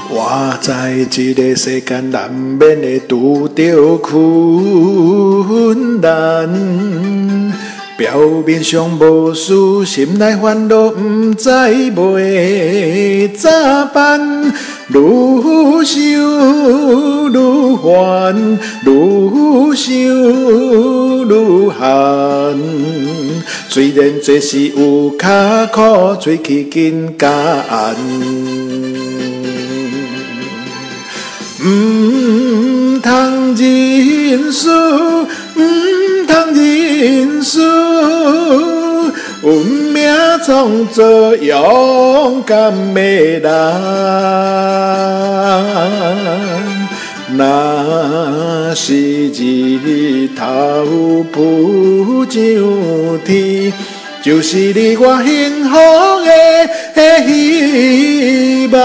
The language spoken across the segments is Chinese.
我在这个世间难免会拄着困难，表面上无事，心内烦恼，不知要怎办。愈想愈烦，愈想愈寒。虽然这是有坎坷，嘴齿紧甲按。通认输，通认输，运命创造勇敢的人。若是日头浮上天，就是你我幸福的希望。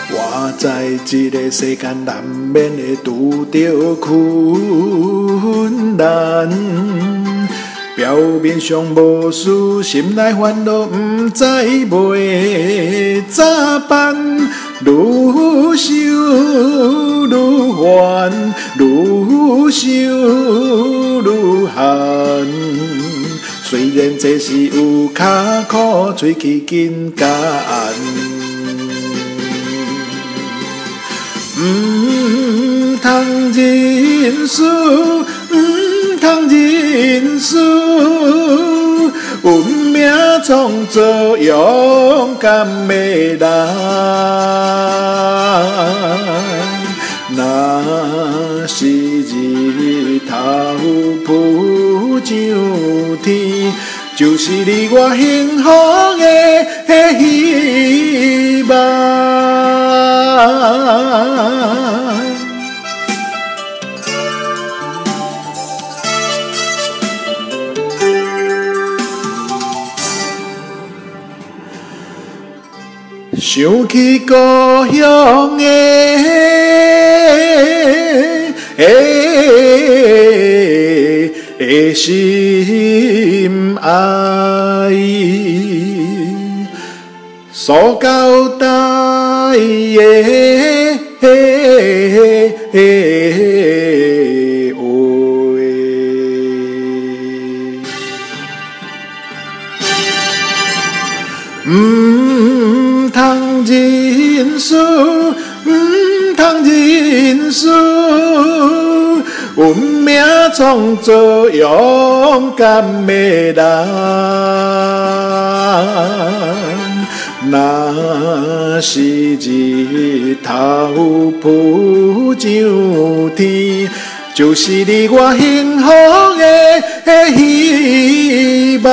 我在这个世间难免会拄着困难，表面上无事，心内烦恼，不知要怎办。愈想愈烦，愈想愈寒。虽然这是有坎坷，嘴齿紧甲按。通认输，通认输，运命创造勇敢的人。若是日头浮上天，就是你我幸福的希望。想起故乡的心爱，所交代的通认输，通认输，运命创造勇敢的人。若是日头浮上天，就是你我幸福的希望。